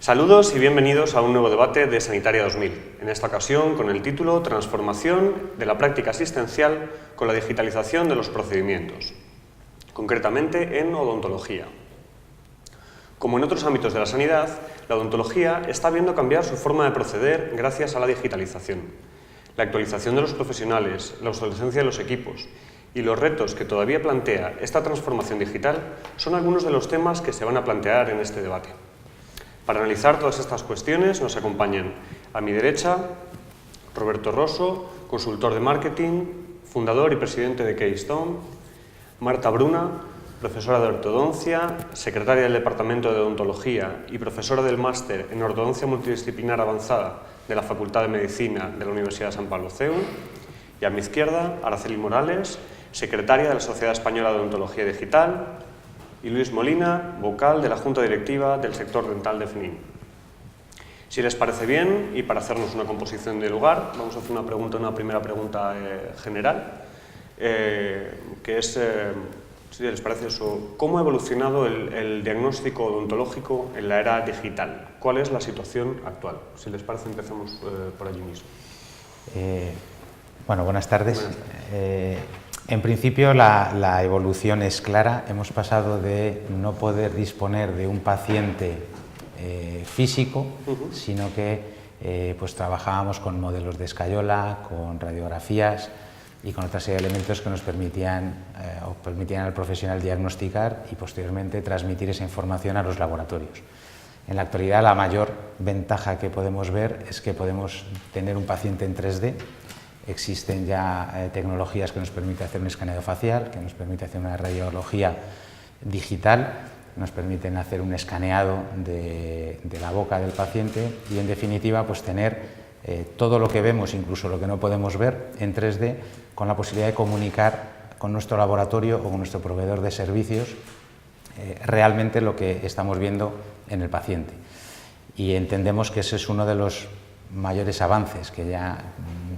Saludos y bienvenidos a un nuevo debate de Sanitaria 2000, en esta ocasión con el título Transformación de la práctica asistencial con la digitalización de los procedimientos, concretamente en odontología. Como en otros ámbitos de la sanidad, la odontología está viendo cambiar su forma de proceder gracias a la digitalización. La actualización de los profesionales, la obsolescencia de los equipos y los retos que todavía plantea esta transformación digital son algunos de los temas que se van a plantear en este debate. Para analizar todas estas cuestiones nos acompañan a mi derecha Roberto Rosso, consultor de marketing, fundador y presidente de Keystone, Marta Bruna, profesora de ortodoncia, secretaria del Departamento de Odontología y profesora del Máster en Ortodoncia Multidisciplinar Avanzada de la Facultad de Medicina de la Universidad de San Pablo CEU, y a mi izquierda Araceli Morales, secretaria de la Sociedad Española de Odontología Digital, y Luis Molina, vocal de la Junta Directiva del sector dental de FNIN. Si les parece bien, y para hacernos una composición de lugar, vamos a hacer una primera pregunta general, que es, si les parece eso, ¿cómo ha evolucionado el diagnóstico odontológico en la era digital? ¿Cuál es la situación actual? Si les parece, empezamos por allí mismo. Bueno, buenas tardes. En principio la evolución es clara. Hemos pasado de no poder disponer de un paciente físico, sino que pues trabajábamos con modelos de escayola, con radiografías y con otra serie de elementos que nos permitían al profesional diagnosticar y posteriormente transmitir esa información a los laboratorios. En la actualidad la mayor ventaja que podemos ver es que podemos tener un paciente en 3D. Existen ya tecnologías que nos permiten hacer un escaneado facial, que nos permiten hacer una radiología digital, nos permiten hacer un escaneado de la boca del paciente y, en definitiva, pues tener todo lo que vemos, incluso lo que no podemos ver, en 3D, con la posibilidad de comunicar con nuestro laboratorio o con nuestro proveedor de servicios realmente lo que estamos viendo en el paciente. Y entendemos que ese es uno de los mayores avances, que ya,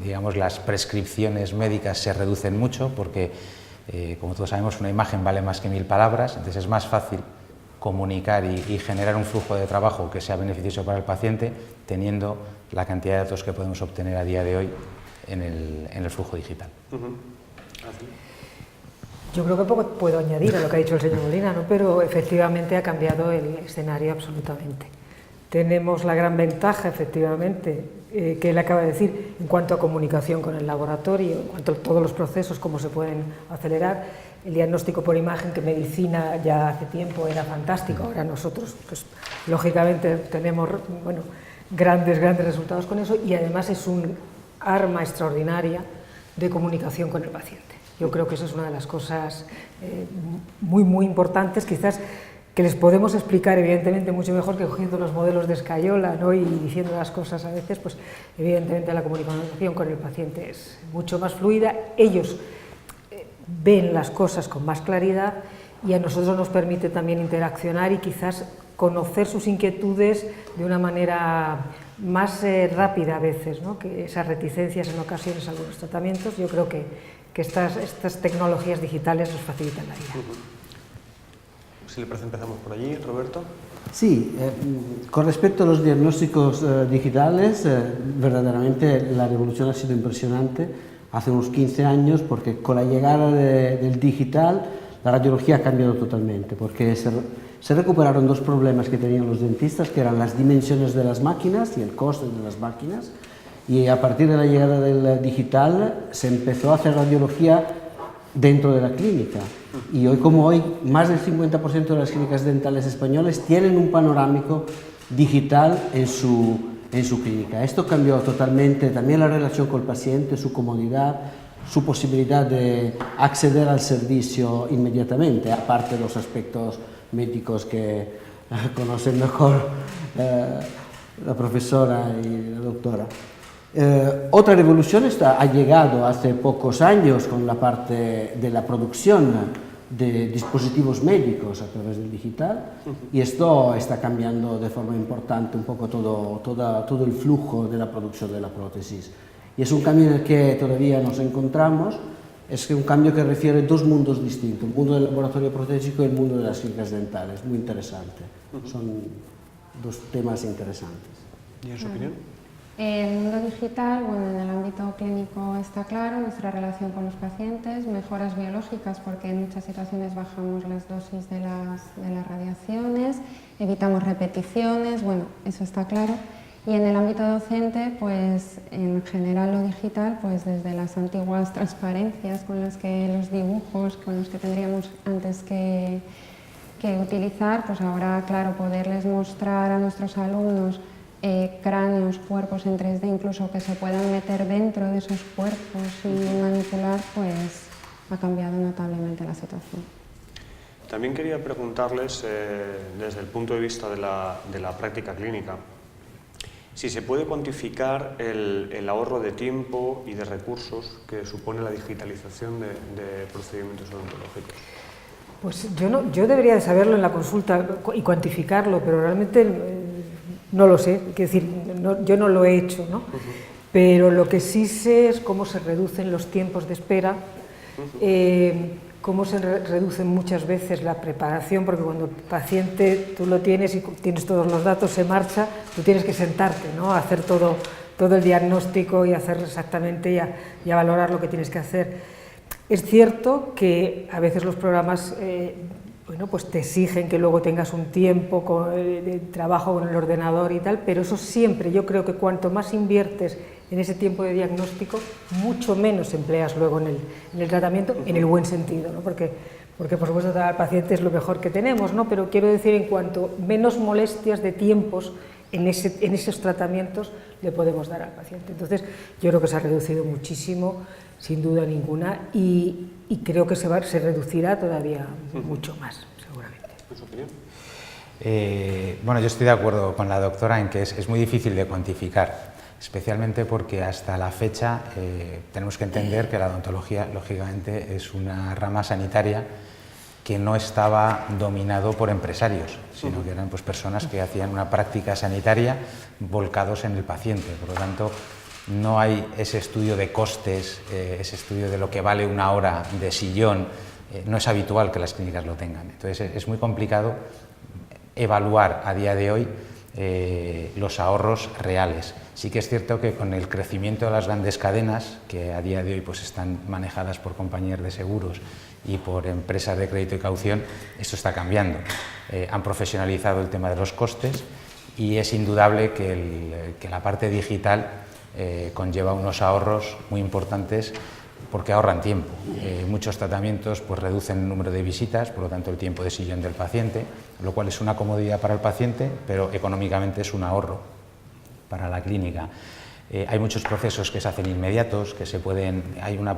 digamos, las prescripciones médicas se reducen mucho porque, como todos sabemos, una imagen vale más que 1000 palabras, entonces es más fácil comunicar y generar un flujo de trabajo que sea beneficioso para el paciente teniendo la cantidad de datos que podemos obtener a día de hoy en el flujo digital. Yo creo que poco puedo añadir a lo que ha dicho el señor Molina, ¿no? Pero efectivamente ha cambiado el escenario absolutamente. Tenemos la gran ventaja, efectivamente, que él acaba de decir, en cuanto a comunicación con el laboratorio, en cuanto a todos los procesos, cómo se pueden acelerar. El diagnóstico por imagen, que medicina ya hace tiempo era fantástico, ahora nosotros, pues, lógicamente, tenemos grandes resultados con eso, y además es un arma extraordinaria de comunicación con el paciente. Yo creo que eso es una de las cosas muy importantes, quizás, que les podemos explicar evidentemente mucho mejor que cogiendo los modelos de escayola, ¿no? Y diciendo las cosas a veces, pues evidentemente la comunicación con el paciente es mucho más fluida, ellos ven las cosas con más claridad y a nosotros nos permite también interaccionar y quizás conocer sus inquietudes de una manera más rápida a veces, ¿no? Que esas reticencias en ocasiones a algunos tratamientos, yo creo que estas tecnologías digitales nos facilitan la vida. Si le parece, empezamos por allí, Roberto. Sí, con respecto a los diagnósticos digitales, verdaderamente la revolución ha sido impresionante hace unos 15 años, porque con la llegada del digital la radiología ha cambiado totalmente, porque se recuperaron dos problemas que tenían los dentistas, que eran las dimensiones de las máquinas y el coste de las máquinas, y a partir de la llegada del digital se empezó a hacer radiología dentro de la clínica. Y hoy como hoy, más del 50% de las clínicas dentales españolas tienen un panorámico digital en su clínica. Esto cambió totalmente también la relación con el paciente, su comodidad, su posibilidad de acceder al servicio inmediatamente, aparte de los aspectos médicos que conocen mejor la profesora y la doctora. Otra revolución ha llegado hace pocos años con la parte de la producción de dispositivos médicos a través del digital, y esto está cambiando de forma importante un poco todo el flujo de la producción de la prótesis. Y es un cambio en el que todavía nos encontramos, es un cambio que refiere dos mundos distintos, el mundo del laboratorio protésico y el mundo de las clínicas dentales, muy interesante. dos temas interesantes. ¿Y en su opinión? El mundo digital, bueno, en el ámbito clínico está claro, nuestra relación con los pacientes, mejoras biológicas porque en muchas situaciones bajamos las dosis de las radiaciones, evitamos repeticiones, bueno, eso está claro. Y en el ámbito docente, pues en general lo digital, pues desde las antiguas transparencias con las que los dibujos, con los que tendríamos antes que utilizar, pues ahora, claro, poderles mostrar a nuestros alumnos cráneos, cuerpos en 3D, incluso que se puedan meter dentro de esos cuerpos y manipular, pues ha cambiado notablemente la situación. También quería preguntarles, desde el punto de vista de la práctica clínica, si se puede cuantificar el ahorro de tiempo y de recursos que supone la digitalización de procedimientos odontológicos. Pues yo debería de saberlo en la consulta y cuantificarlo, pero realmente no lo sé, quiero decir, yo no lo he hecho, ¿no? Pero lo que sí sé es cómo se reducen los tiempos de espera, cómo se reducen muchas veces la preparación, porque cuando el paciente tú lo tienes y tienes todos los datos, se marcha, tú tienes que sentarte, ¿no? A hacer todo el diagnóstico y hacer exactamente y a valorar lo que tienes que hacer. Es cierto que a veces los programas bueno, pues te exigen que luego tengas un tiempo de trabajo con el ordenador y tal, pero eso siempre, yo creo que cuanto más inviertes en ese tiempo de diagnóstico, mucho menos empleas luego en el tratamiento, en el buen sentido, ¿no? Porque por supuesto tratar al paciente es lo mejor que tenemos, ¿no? Pero quiero decir, en cuanto menos molestias de tiempos en esos tratamientos le podemos dar al paciente. Entonces, yo creo que se ha reducido muchísimo, sin duda ninguna, y creo que se reducirá todavía mucho más, seguramente. ¿En su opinión? Bueno, yo estoy de acuerdo con la doctora en que es muy difícil de cuantificar, especialmente porque hasta la fecha tenemos que entender que la odontología, lógicamente, es una rama sanitaria que no estaba dominado por empresarios, sino que eran pues, personas que hacían una práctica sanitaria volcados en el paciente. Por lo tanto, no hay ese estudio de costes, ese estudio de lo que vale una hora de sillón, no es habitual que las clínicas lo tengan. Entonces es muy complicado evaluar a día de hoy los ahorros reales. Sí que es cierto que con el crecimiento de las grandes cadenas, que a día de hoy pues, están manejadas por compañías de seguros y por empresas de crédito y caución, esto está cambiando. Han profesionalizado el tema de los costes y es indudable que la parte digital conlleva unos ahorros muy importantes porque ahorran tiempo. Muchos tratamientos pues, reducen el número de visitas, por lo tanto el tiempo de sillón del paciente, lo cual es una comodidad para el paciente, pero económicamente es un ahorro para la clínica. Hay muchos procesos que se hacen inmediatos, hay una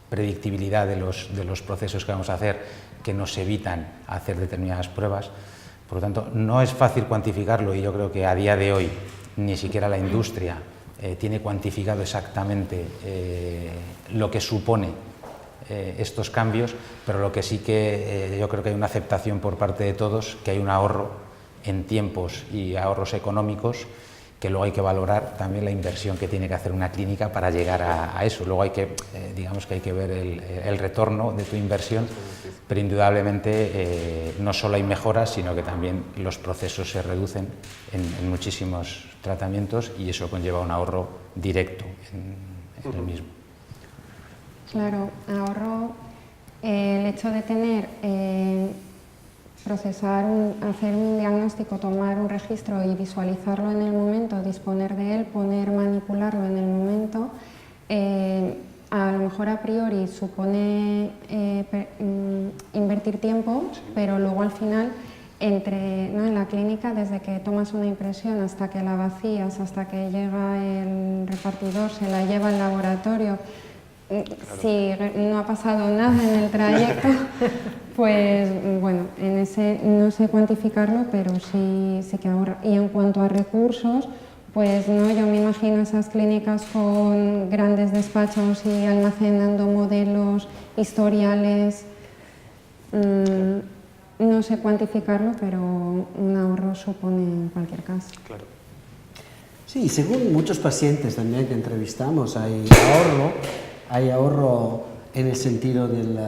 predictibilidad de los procesos que vamos a hacer que nos evitan hacer determinadas pruebas. Por lo tanto, no es fácil cuantificarlo y yo creo que a día de hoy ni siquiera la industria tiene cuantificado exactamente lo que supone estos cambios, pero lo que sí que yo creo que hay una aceptación por parte de todos, que hay un ahorro en tiempos y ahorros económicos, que luego hay que valorar también la inversión que tiene que hacer una clínica para llegar a eso. Luego hay que, digamos que hay que ver el retorno de tu inversión, pero indudablemente no solo hay mejoras, sino que también los procesos se reducen en muchísimos tratamientos y eso conlleva un ahorro directo en el mismo. Claro, ahorro, el hecho de tener, hacer un diagnóstico, tomar un registro y visualizarlo en el momento, disponer de él, manipularlo en el momento, a lo mejor a priori supone invertir tiempo, pero luego al final, ¿no? En la clínica, desde que tomas una impresión hasta que la vacías, hasta que llega el repartidor, se la lleva al laboratorio, si no ha pasado nada en el trayecto, pues bueno, en ese no sé cuantificarlo, pero sí que ahorra. Y en cuanto a recursos, pues no, yo me imagino esas clínicas con grandes despachos y almacenando modelos, historiales, no sé cuantificarlo, pero un ahorro supone en cualquier caso. Claro. Sí, según muchos pacientes también que entrevistamos, hay ahorro en el sentido del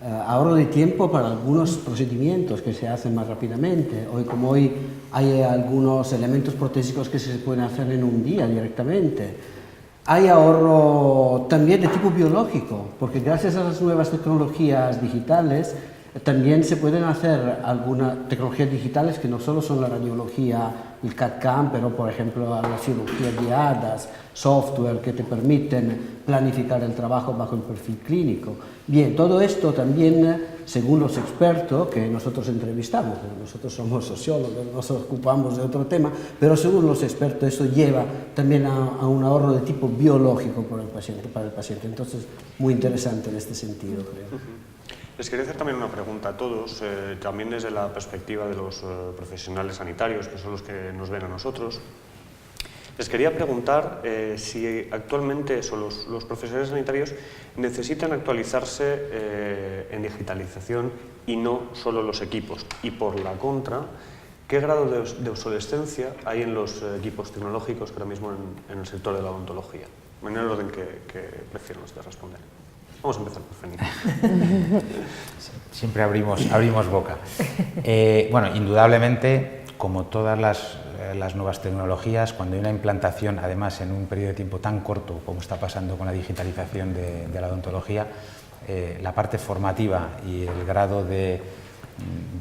ahorro de tiempo para algunos procedimientos que se hacen más rápidamente. Como hoy hay algunos elementos protésicos que se pueden hacer en un día directamente. Hay ahorro también de tipo biológico, porque gracias a las nuevas tecnologías digitales también se pueden hacer algunas tecnologías digitales que no solo son la radiología, el CAD/CAM, pero por ejemplo las cirugías guiadas, software que te permiten planificar el trabajo bajo el perfil clínico. Bien, todo esto también, según los expertos que nosotros entrevistamos, nosotros somos sociólogos, nos ocupamos de otro tema, pero según los expertos eso lleva también a un ahorro de tipo biológico para el paciente. Entonces, muy interesante en este sentido, creo. Les quería hacer también una pregunta a todos, también desde la perspectiva de los profesionales sanitarios, que son los que nos ven a nosotros. Les quería preguntar si actualmente los profesionales sanitarios necesitan actualizarse en digitalización y no solo los equipos. Y por la contra, ¿qué grado de obsolescencia hay en los equipos tecnológicos que ahora mismo en el sector de la odontología? En el orden que prefieran ustedes responder. Vamos a empezar por Feni. Siempre abrimos boca. Bueno, indudablemente, como todas las nuevas tecnologías, cuando hay una implantación, además en un periodo de tiempo tan corto como está pasando con la digitalización de la odontología, la parte formativa y el grado de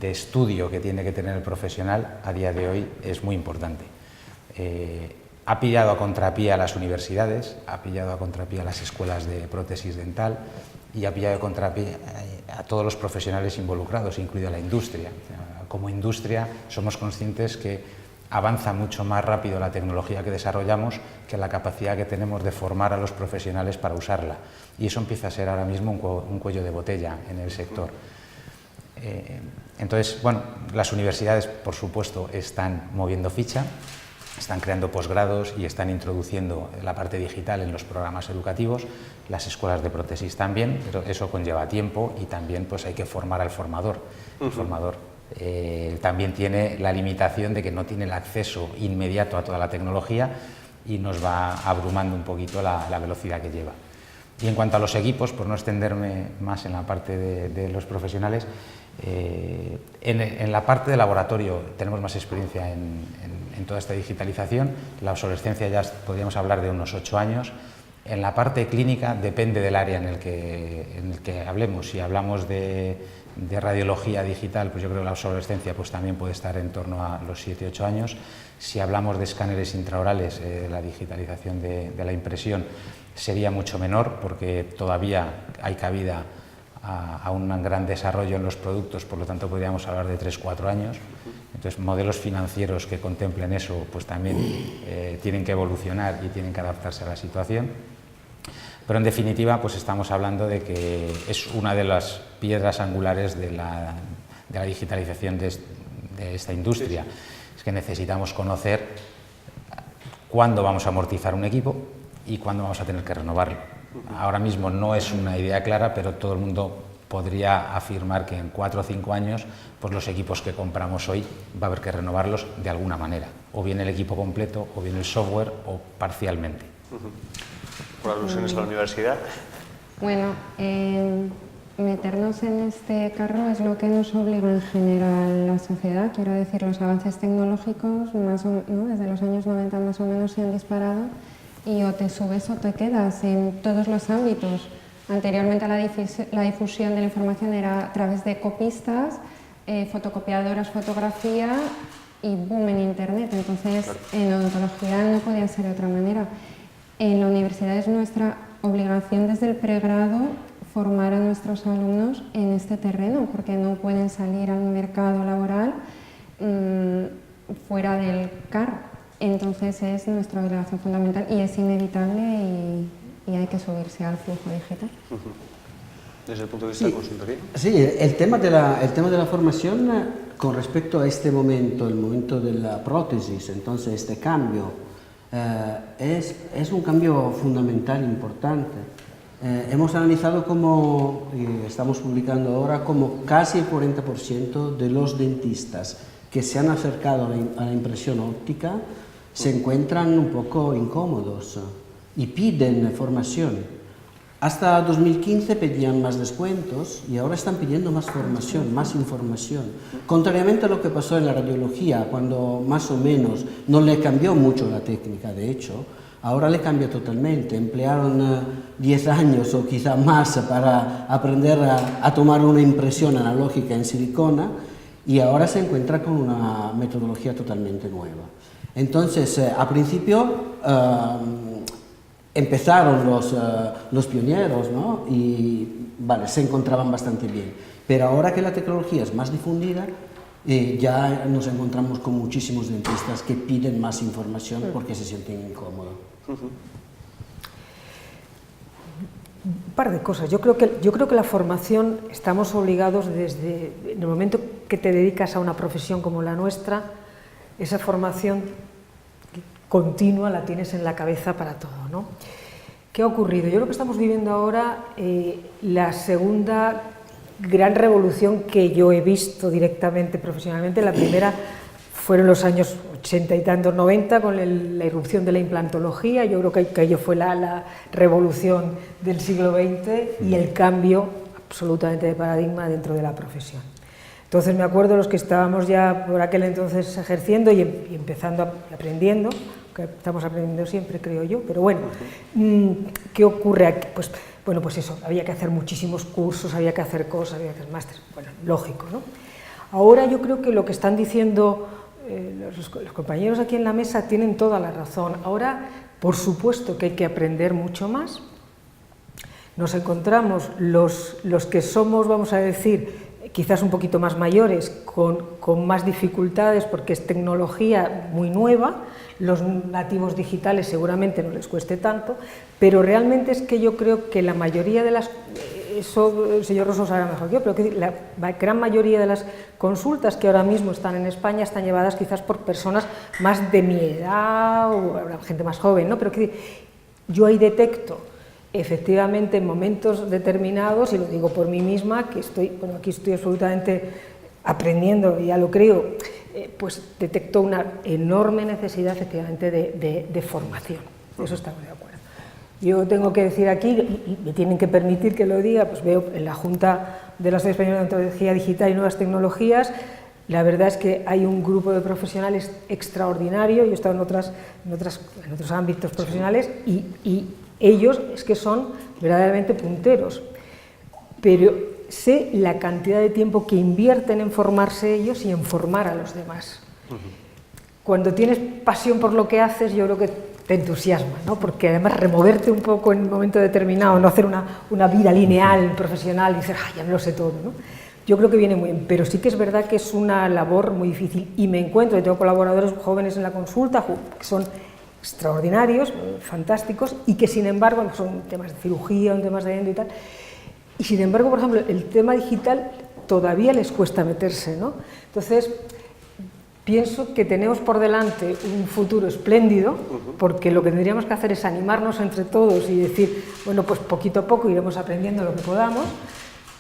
estudio que tiene que tener el profesional a día de hoy es muy importante. Ha pillado a contrapié a las universidades, ha pillado a contrapié a las escuelas de prótesis dental y ha pillado a contrapié a todos los profesionales involucrados, incluida la industria. Como industria somos conscientes que avanza mucho más rápido la tecnología que desarrollamos que la capacidad que tenemos de formar a los profesionales para usarla. Y eso empieza a ser ahora mismo un cuello de botella en el sector. Entonces, bueno, las universidades, por supuesto, están moviendo ficha, están creando posgrados y están introduciendo la parte digital en los programas educativos, las escuelas de prótesis también, pero eso conlleva tiempo y también pues hay que formar al formador. El formador también tiene la limitación de que no tiene el acceso inmediato a toda la tecnología y nos va abrumando un poquito la velocidad que lleva. Y en cuanto a los equipos, por no extenderme más en la parte de los profesionales, en la parte de laboratorio tenemos más experiencia en toda esta digitalización. La obsolescencia ya podríamos hablar de unos 8 años. En la parte clínica depende del área en el que hablemos. Si hablamos de radiología digital, pues yo creo que la obsolescencia pues también puede estar en torno a los 7-8 años. Si hablamos de escáneres intraorales, la digitalización de la impresión sería mucho menor porque todavía hay cabida a un gran desarrollo en los productos, por lo tanto podríamos hablar de 3-4 años. Entonces, modelos financieros que contemplen eso pues también tienen que evolucionar y tienen que adaptarse a la situación. Pero en definitiva pues estamos hablando de que es una de las piedras angulares de la digitalización de esta industria. Es que necesitamos conocer cuándo vamos a amortizar un equipo y cuándo vamos a tener que renovarlo. Ahora mismo no es una idea clara, pero todo el mundo podría afirmar que en 4 o 5 años pues los equipos que compramos hoy va a haber que renovarlos de alguna manera, o bien el equipo completo, o bien el software, o parcialmente. ¿Por alusiones a la universidad? Bueno, meternos en este carro es lo que nos obliga en general la sociedad. Quiero decir, los avances tecnológicos desde los años 90 más o menos se han disparado y o te subes o te quedas en todos los ámbitos. Anteriormente la difusión de la información era a través de copistas, fotocopiadoras, fotografía y boom en internet. Entonces, en odontología no podía ser de otra manera. En la universidad es nuestra obligación desde el pregrado formar a nuestros alumnos en este terreno, porque no pueden salir al mercado laboral fuera del CAR. Entonces es nuestra obligación fundamental y es inevitable y hay que subirse al flujo digital. Desde el punto de vista de consultoría. Sí, el tema de la formación con respecto a este momento, el momento de la prótesis, entonces este cambio, es un cambio fundamental, importante. Hemos analizado como, y estamos publicando ahora, como casi el 40% de los dentistas que se han acercado a la impresión óptica se encuentran un poco incómodos y piden formación. Hasta 2015 pedían más descuentos y ahora están pidiendo más formación, más información. Contrariamente a lo que pasó en la radiología, cuando más o menos no le cambió mucho la técnica, de hecho, ahora le cambia totalmente. Emplearon 10 años o quizá más para aprender a tomar una impresión analógica en silicona y ahora se encuentra con una metodología totalmente nueva. Entonces, a principio empezaron los pioneros, ¿no? Y vale, se encontraban bastante bien. Pero ahora que la tecnología es más difundida, ya nos encontramos con muchísimos dentistas que piden más información porque se sienten incómodos. Un par de cosas. Yo creo que la formación estamos obligados desde el momento que te dedicas a una profesión como la nuestra, esa formación continua la tienes en la cabeza para todo, ¿no? ¿Qué ha ocurrido? Yo creo que estamos viviendo ahora la segunda gran revolución que yo he visto directamente profesionalmente. La primera fueron los años 80 y tantos, 90, con la irrupción de la implantología. Yo creo que aquello fue la revolución del siglo XX y el cambio absolutamente de paradigma dentro de la profesión. Entonces me acuerdo los que estábamos ya por aquel entonces ejerciendo y empezando, aprendiendo, que estamos aprendiendo siempre, creo yo, pero bueno, ¿qué ocurre aquí? Pues, bueno, pues eso, había que hacer muchísimos cursos, había que hacer cosas, había que hacer másteres, bueno, lógico, ¿no? Ahora yo creo que lo que están diciendo los compañeros aquí en la mesa tienen toda la razón. Ahora, por supuesto que hay que aprender mucho más. Nos encontramos los que somos, vamos a decir, quizás un poquito más mayores, con más dificultades porque es tecnología muy nueva. Los nativos digitales seguramente no les cueste tanto, pero realmente es que yo creo que la mayoría de las, eso el señor Rosso sabrá mejor que yo, pero que la gran mayoría de las consultas que ahora mismo están en España están llevadas quizás por personas más de mi edad o gente más joven, ¿no? Pero que yo ahí detecto efectivamente en momentos determinados, y lo digo por mí misma, que aquí estoy absolutamente aprendiendo, ya lo creo, pues detecto una enorme necesidad efectivamente de formación. Eso estamos de acuerdo. Yo tengo que decir aquí, y me tienen que permitir que lo diga, pues veo en la Junta de la Asociación Española de Odontología Digital y Nuevas Tecnologías, la verdad es que hay un grupo de profesionales extraordinario. Yo he estado en otros ámbitos profesionales y ellos es que son verdaderamente punteros, pero sé la cantidad de tiempo que invierten en formarse ellos y en formar a los demás. Cuando tienes pasión por lo que haces, yo creo que te entusiasma, ¿no? Porque además removerte un poco en un momento determinado, no hacer una vida lineal, profesional, y decir, ya me lo sé todo, ¿no? Yo creo que viene muy bien, pero sí que es verdad que es una labor muy difícil, y me encuentro, y tengo colaboradores jóvenes en la consulta que son extraordinarios, fantásticos, y que sin embargo son temas de cirugía, temas de endo y tal, y sin embargo, por ejemplo, el tema digital todavía les cuesta meterse, ¿no? Entonces, pienso que tenemos por delante un futuro espléndido, porque lo que tendríamos que hacer es animarnos entre todos y decir, bueno, pues poquito a poco iremos aprendiendo lo que podamos,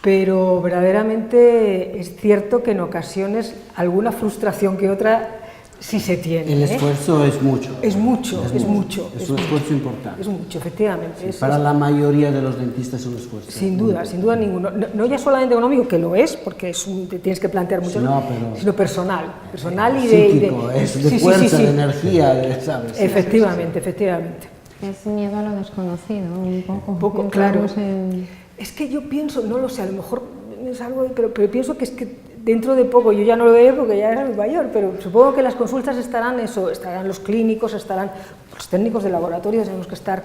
pero verdaderamente es cierto que en ocasiones alguna frustración que otra sí se tiene. El esfuerzo es mucho. Es mucho, es mucho. Es un esfuerzo importante. Es mucho, efectivamente. Sí, para la mayoría de los dentistas es un esfuerzo. Sin duda ninguno. No ya solamente económico, que lo es, porque te tienes que plantear mucho, sino personal y psíquico, de fuerza, sí. de energía, ¿sabes? Efectivamente. Es miedo a lo desconocido, un poco. Claro. Es que yo pienso, no lo sé, a lo mejor es algo, pero pienso que es que dentro de poco, yo ya no lo veo porque ya era mayor, pero supongo que las consultas estarán los clínicos, estarán los técnicos de laboratorio, tenemos que estar,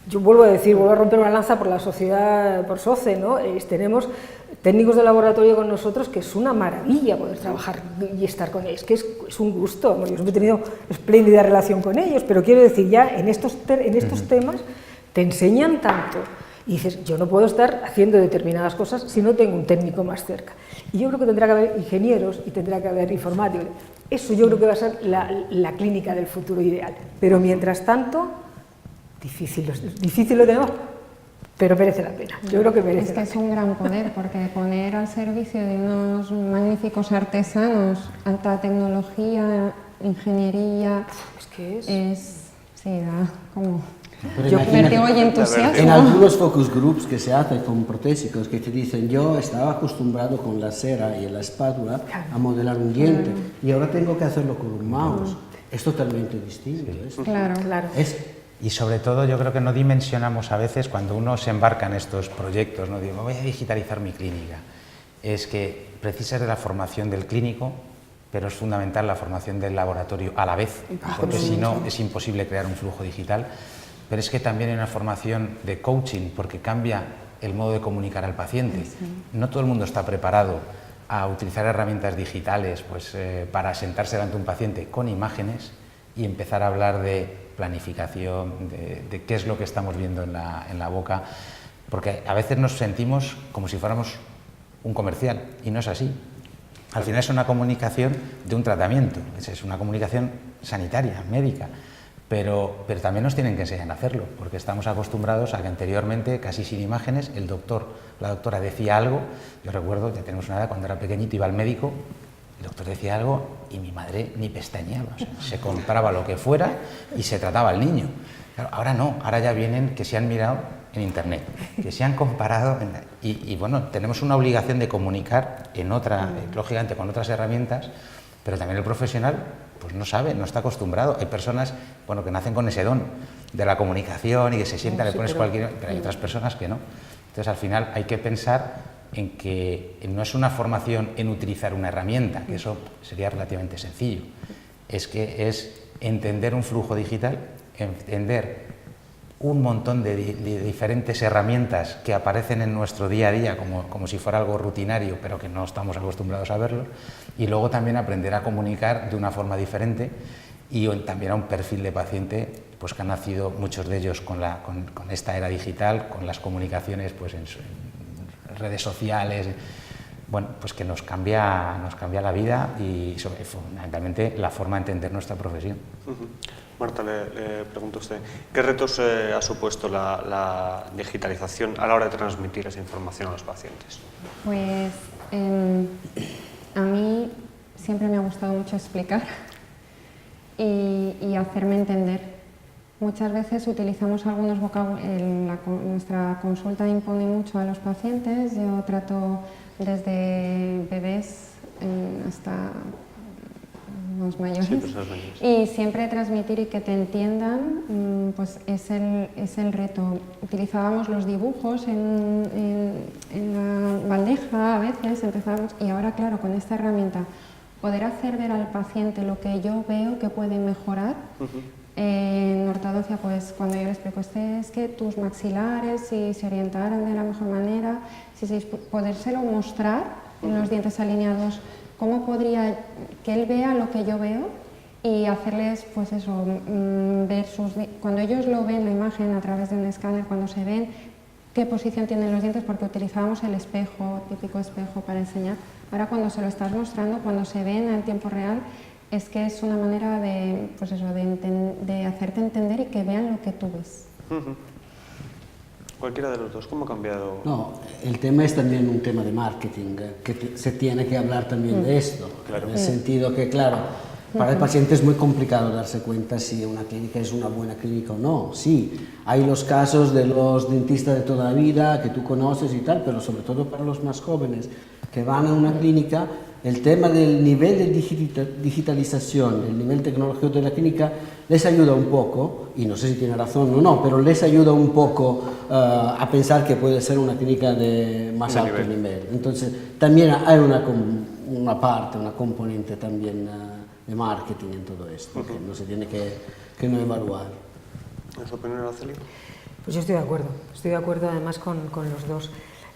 yo vuelvo a romper una lanza por la sociedad, por SOCE, ¿no? Tenemos técnicos de laboratorio con nosotros que es una maravilla poder trabajar y estar con ellos, que es un gusto. Yo siempre he tenido espléndida relación con ellos, pero quiero decir, ya en estos temas te enseñan tanto. Y dices, yo no puedo estar haciendo determinadas cosas si no tengo un técnico más cerca. Y yo creo que tendrá que haber ingenieros y tendrá que haber informáticos. Eso yo creo que va a ser la clínica del futuro ideal. Pero mientras tanto, difícil lo tenemos, pero merece la pena. Yo creo que merece la pena. Es que es un gran poder, porque poner al servicio de unos magníficos artesanos alta tecnología, ingeniería, es que sí, da como... Pero Yo imagínate, vértigo y entusiasmo. en algunos focus groups que se hacen con protésicos que te dicen, yo estaba acostumbrado con la cera y la espátula a modelar un diente y ahora tengo que hacerlo con un mouse. Es totalmente distinto. Sí. Claro. Claro. Y sobre todo yo creo que no dimensionamos a veces cuando uno se embarca en estos proyectos, no digo, voy a digitalizar mi clínica, es que precisa de la formación del clínico, pero es fundamental la formación del laboratorio a la vez, porque si no es imposible crear un flujo digital, pero es que también hay una formación de coaching, porque cambia el modo de comunicar al paciente. No todo el mundo está preparado a utilizar herramientas digitales para sentarse delante de un paciente con imágenes y empezar a hablar de planificación, de qué es lo que estamos viendo en la boca, porque a veces nos sentimos como si fuéramos un comercial y no es así. Al final es una comunicación de un tratamiento, es una comunicación sanitaria, médica, pero también nos tienen que enseñar a hacerlo, porque estamos acostumbrados a que anteriormente, casi sin imágenes, el doctor, la doctora decía algo. Yo recuerdo, ya tenemos una edad, cuando era pequeñito iba al médico, el doctor decía algo y mi madre ni pestañeaba, o sea, se compraba lo que fuera y se trataba al niño. Claro, ahora no, ahora ya vienen que se han mirado en internet, que se han comparado y bueno, tenemos una obligación de comunicar en otra, lógicamente con otras herramientas, pero también el profesional pues no sabe, no está acostumbrado. Hay personas, bueno, que nacen con ese don de la comunicación y que se sientan, le pones cualquier, pero hay otras personas que no. Entonces al final hay que pensar en que no es una formación en utilizar una herramienta, que eso sería relativamente sencillo, es que es entender un flujo digital, entender un montón de diferentes herramientas que aparecen en nuestro día a día como si fuera algo rutinario, pero que no estamos acostumbrados a verlo, y luego también aprender a comunicar de una forma diferente y también a un perfil de paciente pues que han nacido muchos de ellos con esta era digital, con las comunicaciones pues en redes sociales, bueno, pues que nos cambia la vida y fundamentalmente la forma de entender nuestra profesión. Marta, le pregunto a usted, ¿qué retos ha supuesto la digitalización a la hora de transmitir esa información a los pacientes? Pues a mí siempre me ha gustado mucho explicar y hacerme entender. Muchas veces utilizamos algunos vocabularios, nuestra consulta impone mucho a los pacientes. Yo trato desde bebés hasta los mayores, sí, personas mayores. Y siempre transmitir y que te entiendan pues es el reto. Utilizábamos los dibujos en la bandeja a veces, empezábamos, y ahora claro, con esta herramienta poder hacer ver al paciente lo que yo veo que puede mejorar. En ortodoncia, pues cuando yo le explico, es que tus maxilares, si se orientaran de la mejor manera, podérselo mostrar en los dientes alineados, cómo podría que él vea lo que yo veo y hacerles, pues eso, ver cuando ellos lo ven, la imagen a través de un escáner, cuando se ven qué posición tienen los dientes, porque utilizábamos el espejo, típico espejo para enseñar. Ahora cuando se lo estás mostrando, cuando se ven en tiempo real, es que es una manera de, pues eso, de hacerte entender y que vean lo que tú ves. Cualquiera de los dos, ¿cómo ha cambiado? No, el tema es también un tema de marketing, que se tiene que hablar también de esto, claro. En el sentido que, claro, para el paciente es muy complicado darse cuenta si una clínica es una buena clínica o no. Sí, hay los casos de los dentistas de toda la vida que tú conoces y tal, pero sobre todo para los más jóvenes que van a una clínica, el tema del nivel de digitalización, el nivel tecnológico de la clínica les ayuda un poco, y no sé si tiene razón o no, pero les ayuda un poco a pensar que puede ser una clínica de más alto nivel. Entonces también hay una parte, una componente también de marketing en todo esto, que no se tiene que no evaluar. ¿Es su opinión, Araceli? Pues yo estoy de acuerdo además con los dos.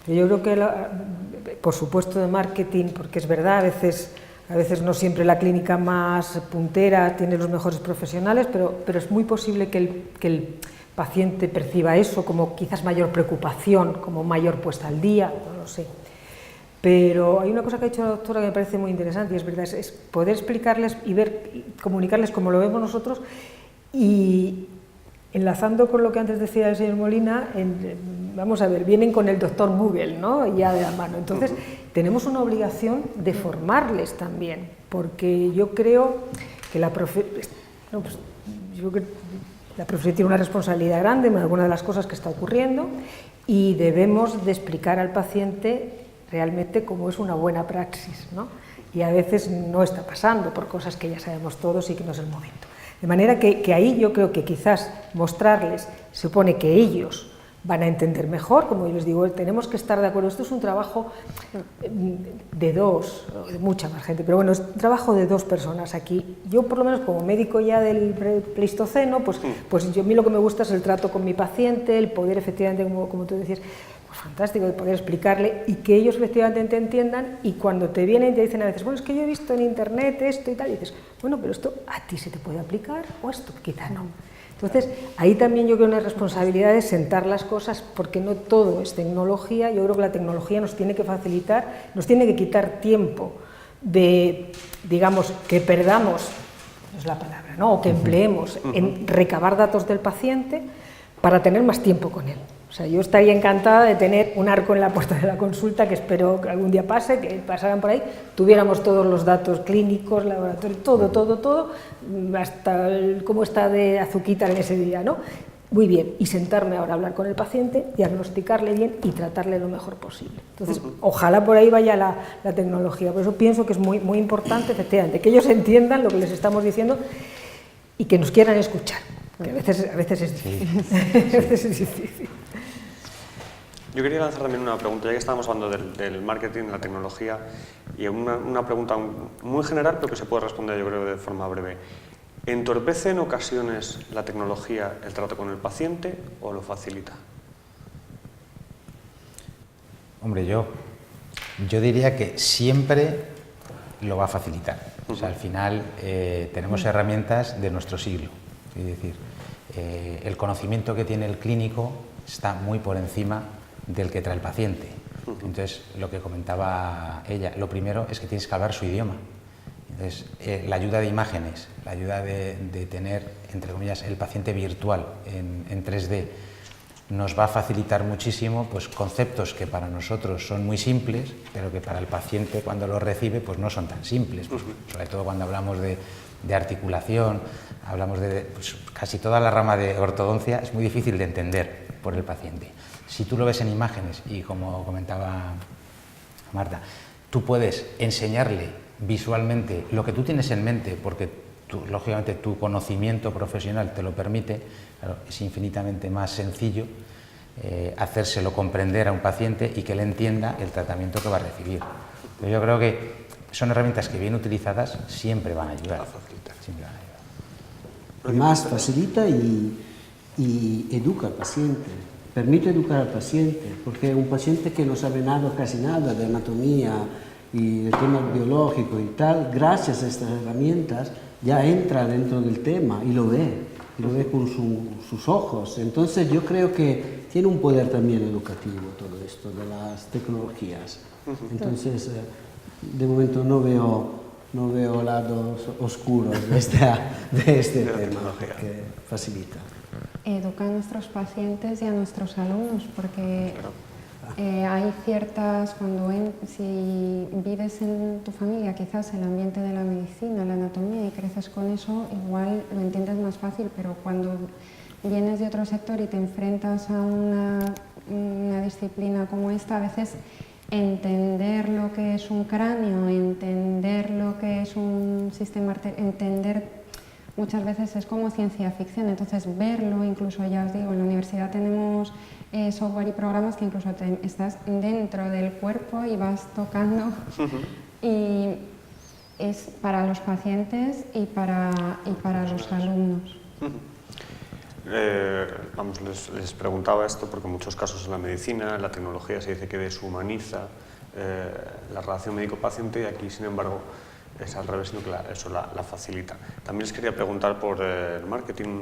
Yo creo que, por supuesto, de marketing, porque es verdad, a veces no siempre la clínica más puntera tiene los mejores profesionales, pero es muy posible que el paciente perciba eso como quizás mayor preocupación, como mayor puesta al día, no lo sé. Pero hay una cosa que ha dicho la doctora que me parece muy interesante y es verdad, es poder explicarles y comunicarles como lo vemos nosotros y enlazando con lo que antes decía el señor Molina, vamos a ver, vienen con el doctor Google, ¿no? Ya de la mano. Entonces, tenemos una obligación de formarles la La profesión tiene una responsabilidad grande en alguna de las cosas que está ocurriendo y debemos de explicar al paciente realmente cómo es una buena praxis, ¿no? Y a veces no está pasando por cosas que ya sabemos todos y que no es el momento. De manera que ahí yo creo que quizás mostrarles, se supone que ellos van a entender mejor, como yo les digo, tenemos que estar de acuerdo, esto es un trabajo de dos, de mucha más gente, pero bueno, es un trabajo de dos personas aquí. Yo por lo menos como médico ya del Pleistoceno, pues yo, a mí lo que me gusta es el trato con mi paciente, el poder efectivamente, como tú decías, pues fantástico, de poder explicarle y que ellos efectivamente te entiendan, y cuando te vienen y te dicen a veces, bueno, es que yo he visto en internet esto y tal, y dices, bueno, pero esto a ti se te puede aplicar o esto quizá no. Entonces, ahí también yo creo una responsabilidad de sentar las cosas, porque no todo es tecnología. Yo creo que la tecnología nos tiene que facilitar, nos tiene que quitar tiempo de, digamos, que perdamos, no es la palabra, ¿no? O que empleemos en recabar datos del paciente para tener más tiempo con él. O sea, yo estaría encantada de tener un arco en la puerta de la consulta, que espero que algún día pase, que pasaran por ahí, tuviéramos todos los datos clínicos, laboratorio, todo, hasta cómo está de azuquita en ese día, ¿no? Muy bien, y sentarme ahora a hablar con el paciente, diagnosticarle bien y tratarle lo mejor posible. Entonces, ojalá por ahí vaya la tecnología. Por eso pienso que es muy, muy importante, efectivamente, que ellos entiendan lo que les estamos diciendo y que nos quieran escuchar, que a veces es difícil. A veces es difícil. Yo quería lanzar también una pregunta, ya que estábamos hablando del marketing, de la tecnología, y una pregunta muy general, pero que se puede responder, yo creo, de forma breve. ¿Entorpece en ocasiones la tecnología el trato con el paciente o lo facilita? Hombre, yo diría que siempre lo va a facilitar. O sea, al final tenemos herramientas de nuestro siglo. Es decir, el conocimiento que tiene el clínico está muy por encima del que trae el paciente. Entonces, lo que comentaba ella, lo primero es que tienes que hablar su idioma. Entonces, la ayuda de imágenes, la ayuda de tener, entre comillas, el paciente virtual en 3D, nos va a facilitar muchísimo pues, conceptos que para nosotros son muy simples, pero que para el paciente cuando los recibe pues, no son tan simples. Pues, sobre todo cuando hablamos de articulación, hablamos de pues, casi toda la rama de ortodoncia, es muy difícil de entender por el paciente. Si tú lo ves en imágenes y, como comentaba Marta, tú puedes enseñarle visualmente lo que tú tienes en mente, porque lógicamente tu conocimiento profesional te lo permite, claro, es infinitamente más sencillo hacérselo comprender a un paciente y que él entienda el tratamiento que va a recibir. Pero yo creo que son herramientas que bien utilizadas siempre van a ayudar. Siempre van a ayudar. Además, facilita y educa al paciente. Permite educar al paciente, porque un paciente que no sabe nada, casi nada de anatomía y de temas biológicos y tal, gracias a estas herramientas ya entra dentro del tema y lo ve con sus ojos. Entonces yo creo que tiene un poder también educativo todo esto de las tecnologías. Entonces de momento no veo lados oscuros de este tema que facilita. Educa a nuestros pacientes y a nuestros alumnos, porque hay ciertas, si vives en tu familia quizás el ambiente de la medicina, la anatomía, y creces con eso, igual lo entiendes más fácil, pero cuando vienes de otro sector y te enfrentas a una disciplina como esta, a veces entender lo que es un cráneo, entender lo que es un sistema entender muchas veces es como ciencia ficción, entonces verlo, incluso ya os digo, en la universidad tenemos software y programas que incluso estás dentro del cuerpo y vas tocando y es para los pacientes y para los alumnos. Les preguntaba esto porque en muchos casos en la medicina, en la tecnología se dice que deshumaniza la relación médico-paciente y aquí, sin embargo, es al revés, sino que eso la facilita. También les quería preguntar por el marketing,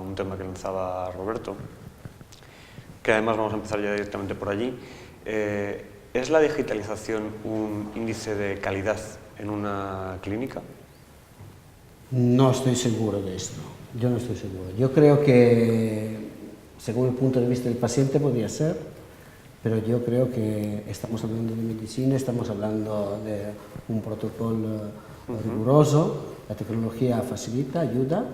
un tema que lanzaba Roberto, que además vamos a empezar ya directamente por allí. ¿Es la digitalización un índice de calidad en una clínica? No estoy seguro de esto. Yo no estoy seguro. Yo creo que, según el punto de vista del paciente, podría ser, pero yo creo que estamos hablando de medicina, estamos hablando de un protocolo riguroso, la tecnología facilita, ayuda,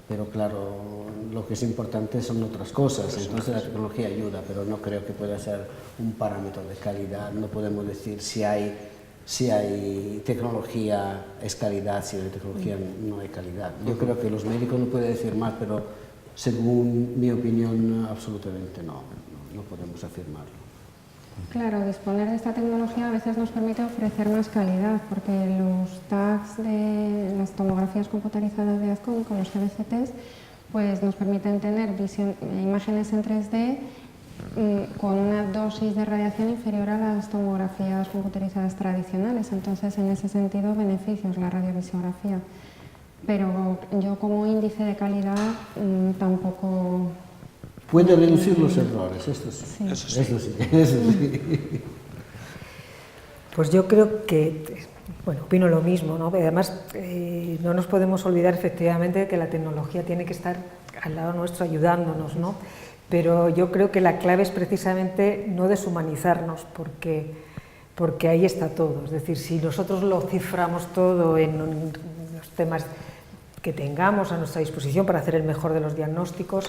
pero claro, lo que es importante son otras cosas, entonces la tecnología ayuda, pero no creo que pueda ser un parámetro de calidad. No podemos decir si hay tecnología es calidad, si hay tecnología no hay calidad. Yo creo que los médicos no pueden decir más, pero según mi opinión absolutamente no podemos afirmarlo. Claro, disponer de esta tecnología a veces nos permite ofrecer más calidad, porque los tags de las tomografías computarizadas de Azcom con los CBCTs pues nos permiten tener imágenes en 3D con una dosis de radiación inferior a las tomografías computarizadas tradicionales. Entonces, en ese sentido, beneficios la radiovisiografía. Pero yo como índice de calidad tampoco... Puede reducir los errores, esto sí. Sí. Eso sí. Pues yo creo que, bueno, opino lo mismo, ¿no? Además, no nos podemos olvidar efectivamente de que la tecnología tiene que estar al lado nuestro ayudándonos, ¿no? Pero yo creo que la clave es precisamente no deshumanizarnos, porque ahí está todo. Es decir, si nosotros lo ciframos todo en los temas que tengamos a nuestra disposición para hacer el mejor de los diagnósticos,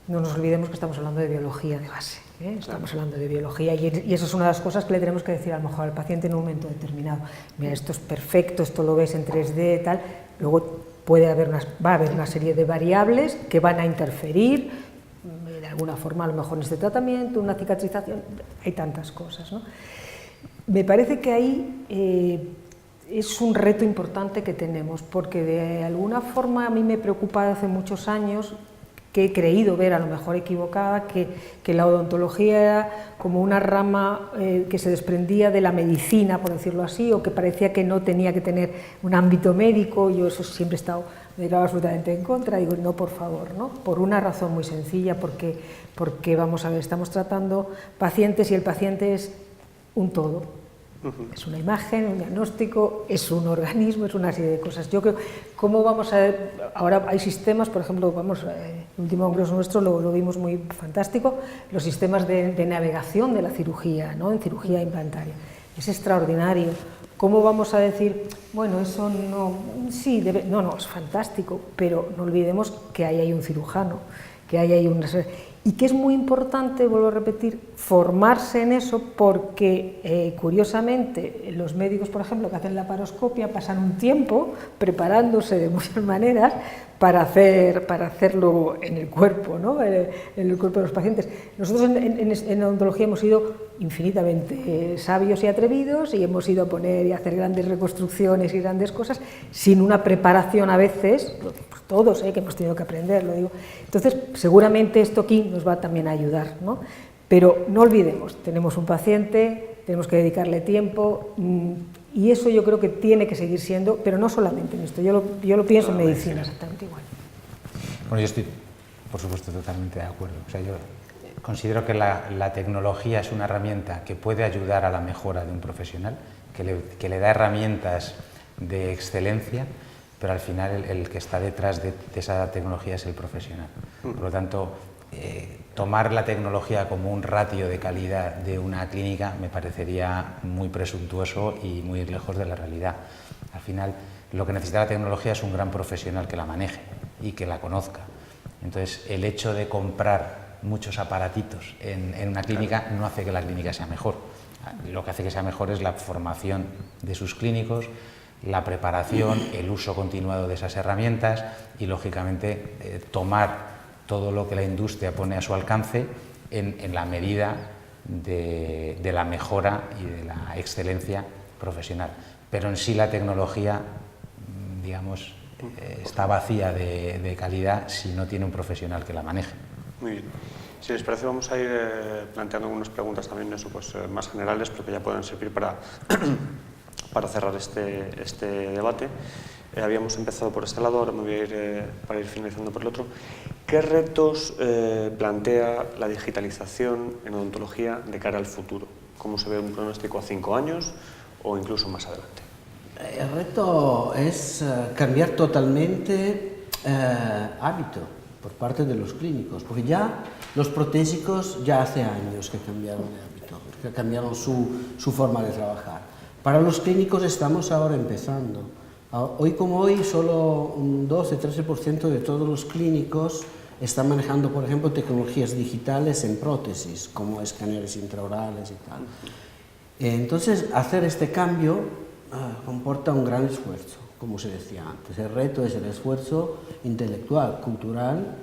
no nos olvidemos que estamos hablando de biología de base, ¿eh? Estamos hablando de biología y eso es una de las cosas que le tenemos que decir a lo mejor al paciente en un momento determinado. Mira, esto es perfecto, esto lo ves en 3D, tal. Luego va a haber una serie de variables que van a interferir de alguna forma, a lo mejor en este tratamiento, una cicatrización, hay tantas cosas, ¿no? Me parece que ahí es un reto importante que tenemos, porque de alguna forma a mí me preocupa hace muchos años, que he creído ver, a lo mejor equivocada, que la odontología era como una rama que se desprendía de la medicina, por decirlo así, o que parecía que no tenía que tener un ámbito médico. Yo eso siempre he estado absolutamente en contra, digo, no, por favor, ¿no? Por una razón muy sencilla, porque vamos a ver, estamos tratando pacientes y el paciente es un todo. Es una imagen, un diagnóstico, es un organismo, es una serie de cosas. Yo creo, ¿cómo vamos a ver? Ahora hay sistemas, por ejemplo, el último congreso nuestro lo vimos muy fantástico, los sistemas de navegación de la cirugía, ¿no? En cirugía implantaria. Es extraordinario. ¿Cómo vamos a decir, bueno, eso no, sí, no, es fantástico, pero no olvidemos que ahí hay un cirujano, que ahí hay una... Y que es muy importante, vuelvo a repetir, formarse en eso porque, curiosamente, los médicos, por ejemplo, que hacen la laparoscopia pasan un tiempo preparándose de muchas maneras para hacerlo en el cuerpo, ¿no? En el cuerpo de los pacientes. Nosotros en odontología hemos sido infinitamente sabios y atrevidos y hemos ido a poner y hacer grandes reconstrucciones y grandes cosas sin una preparación a veces, todos, que hemos tenido que aprender, lo digo. Entonces, seguramente esto aquí nos va también a ayudar, ¿no? Pero no olvidemos, tenemos un paciente, tenemos que dedicarle tiempo y eso yo creo que tiene que seguir siendo, pero no solamente en esto, yo lo pienso en medicina exactamente igual. Bueno, yo estoy, por supuesto, totalmente de acuerdo. O sea, yo considero que la tecnología es una herramienta que puede ayudar a la mejora de un profesional, que le da herramientas de excelencia, pero al final el que está detrás de esa tecnología es el profesional. Por lo tanto, tomar la tecnología como un ratio de calidad de una clínica me parecería muy presuntuoso y muy lejos de la realidad. Al final, lo que necesita la tecnología es un gran profesional que la maneje y que la conozca. Entonces, el hecho de comprar muchos aparatitos en una clínica no hace que la clínica sea mejor. Lo que hace que sea mejor es la formación de sus clínicos, la preparación, el uso continuado de esas herramientas y, lógicamente, tomar todo lo que la industria pone a su alcance en la medida de la mejora y de la excelencia profesional. Pero en sí la tecnología, digamos, está vacía de calidad si no tiene un profesional que la maneje. Muy bien. Si les parece, vamos a ir planteando algunas preguntas también eso, pues, más generales, pero que ya pueden servir para cerrar este debate. Habíamos empezado por este lado, ahora me voy a ir para ir finalizando por el otro. ¿Qué retos plantea la digitalización en odontología de cara al futuro? ¿Cómo se ve un pronóstico a 5 años o incluso más adelante? El reto es cambiar totalmente hábito por parte de los clínicos, porque ya los protésicos ya hace años que cambiaron de hábito, que cambiaron su forma de trabajar. Para los clínicos estamos ahora empezando Hoy como hoy, solo un 12-13% de todos los clínicos están manejando, por ejemplo, tecnologías digitales en prótesis, como escáneres intraorales y tal. Entonces, hacer este cambio comporta un gran esfuerzo, como se decía antes. El reto es el esfuerzo intelectual, cultural,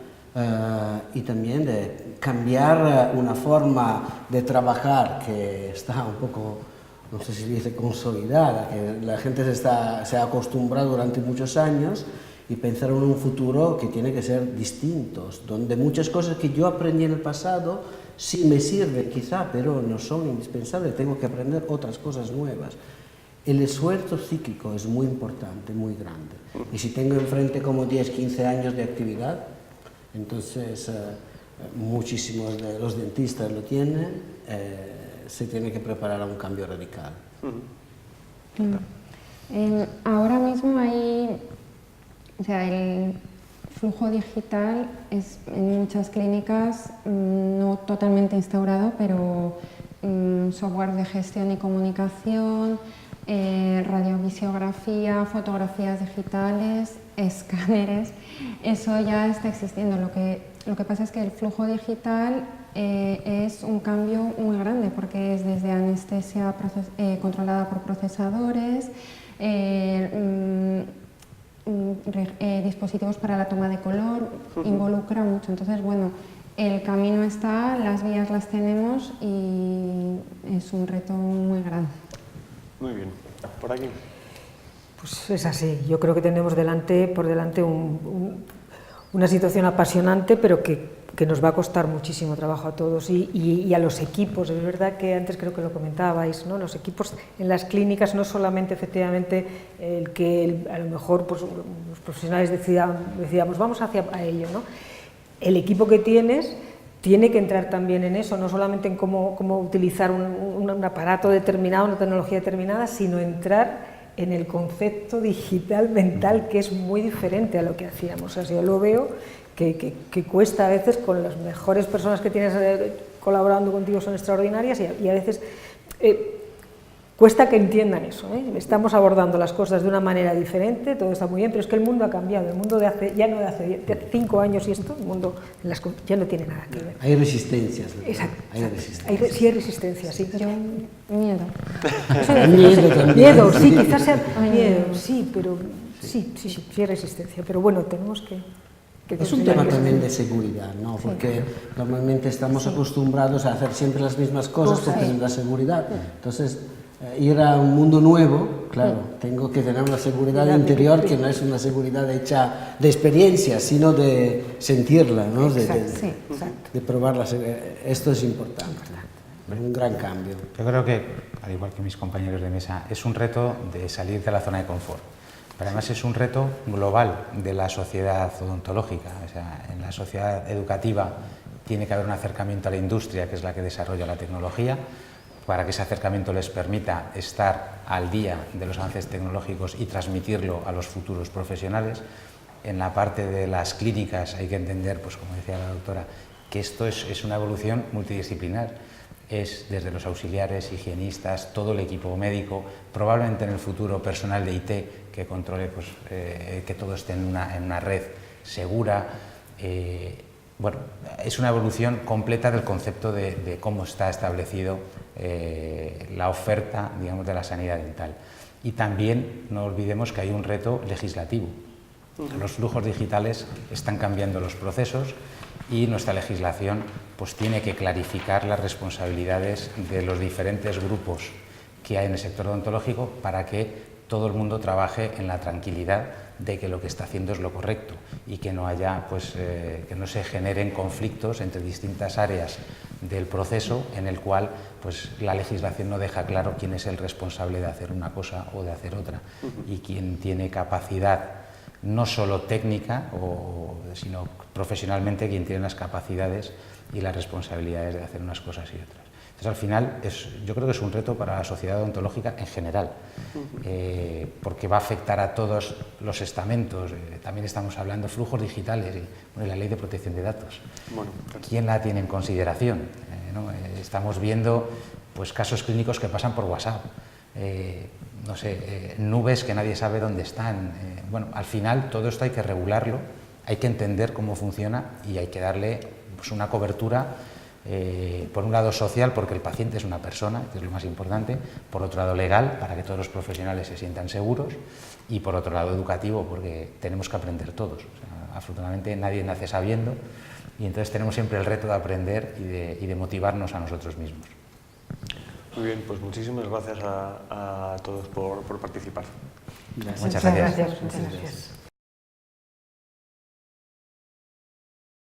y también de cambiar una forma de trabajar que está un poco, no sé si dice consolidada, que la gente se ha acostumbrado durante muchos años, y pensar en un futuro que tiene que ser distinto, donde muchas cosas que yo aprendí en el pasado sí me sirven quizá, pero no son indispensables, tengo que aprender otras cosas nuevas. El esfuerzo psíquico es muy importante, muy grande. Y si tengo enfrente como 10-15 años de actividad, entonces muchísimos de los dentistas lo tienen, se tiene que preparar a un cambio radical. Ahora mismo o sea, el flujo digital es en muchas clínicas no totalmente instaurado, pero software de gestión y comunicación, radiovisiografía, fotografías digitales, escáneres, eso ya está existiendo. Lo que pasa es que el flujo digital es un cambio muy grande, porque es desde anestesia controlada por procesadores, dispositivos para la toma de color, involucra mucho. Entonces, bueno, el camino está, las vías las tenemos y es un reto muy grande. Muy bien. ¿Por aquí? Pues es así. Yo creo que tenemos por delante una situación apasionante, pero que nos va a costar muchísimo trabajo a todos y a los equipos. Es verdad que antes creo que lo comentabais, ¿no? Los equipos en las clínicas, no solamente efectivamente a lo mejor pues, los profesionales decíamos vamos hacia ello, ¿no? El equipo que tienes tiene que entrar también en eso, no solamente en cómo utilizar un aparato determinado, una tecnología determinada, sino entrar en el concepto digital mental, que es muy diferente a lo que hacíamos. O sea, yo lo veo que cuesta a veces, con las mejores personas que tienes colaborando contigo son extraordinarias, y a veces cuesta que entiendan eso, ¿eh? Estamos abordando las cosas de una manera diferente, todo está muy bien, pero es que el mundo ha cambiado, el mundo ya no de hace 5 años y esto, el mundo ya no tiene nada que ver. Hay resistencias. Exacto. Hay resistencias. Sí hay resistencia, sí. Yo, miedo. Miedo también. Miedo, sí, quizás sea miedo, sí, pero sí hay resistencia, pero bueno, tenemos que es un tema también de seguridad, ¿no? Porque normalmente estamos acostumbrados a hacer siempre las mismas cosas porque es la seguridad. Entonces, ir a un mundo nuevo, claro, tengo que tener una seguridad interior que no es una seguridad hecha de experiencia, sino de sentirla, ¿no? De probarla. Esto es importante, es un gran cambio. Yo creo que, al igual que mis compañeros de mesa, es un reto de salir de la zona de confort. Pero además es un reto global de la sociedad odontológica. O sea, en la sociedad educativa tiene que haber un acercamiento a la industria, que es la que desarrolla la tecnología, para que ese acercamiento les permita estar al día de los avances tecnológicos y transmitirlo a los futuros profesionales. En la parte de las clínicas hay que entender, pues como decía la doctora, que esto es una evolución multidisciplinar. Es desde los auxiliares, higienistas, todo el equipo médico, probablemente en el futuro personal de IT que controle pues, que todo esté en una red segura. Bueno, es una evolución completa del concepto de cómo está establecido la oferta, digamos, de la sanidad dental. Y también no olvidemos que hay un reto legislativo. Los flujos digitales están cambiando los procesos y nuestra legislación pues tiene que clarificar las responsabilidades de los diferentes grupos que hay en el sector odontológico para que todo el mundo trabaje en la tranquilidad de que lo que está haciendo es lo correcto y que no haya, pues, que no se generen conflictos entre distintas áreas del proceso en el cual pues, la legislación no deja claro quién es el responsable de hacer una cosa o de hacer otra y quién tiene capacidad no solo técnica, sino profesionalmente quien tiene las capacidades y las responsabilidades de hacer unas cosas y otras. Entonces, al final, yo creo que es un reto para la sociedad odontológica en general, porque va a afectar a todos los estamentos. También estamos hablando de flujos digitales y la ley de protección de datos. Bueno, ¿quién la tiene en consideración? ¿No? Estamos viendo pues, casos clínicos que pasan por WhatsApp. no sé, nubes que nadie sabe dónde están. Bueno, al final todo esto hay que regularlo, hay que entender cómo funciona y hay que darle pues, una cobertura, por un lado social, porque el paciente es una persona, que es lo más importante, por otro lado legal, para que todos los profesionales se sientan seguros, y por otro lado educativo, porque tenemos que aprender todos. O sea, afortunadamente nadie nace sabiendo, y entonces tenemos siempre el reto de aprender y de motivarnos a nosotros mismos. Muy bien, pues muchísimas gracias a todos por participar. Gracias. Muchas Muchas gracias. gracias. Muchas gracias.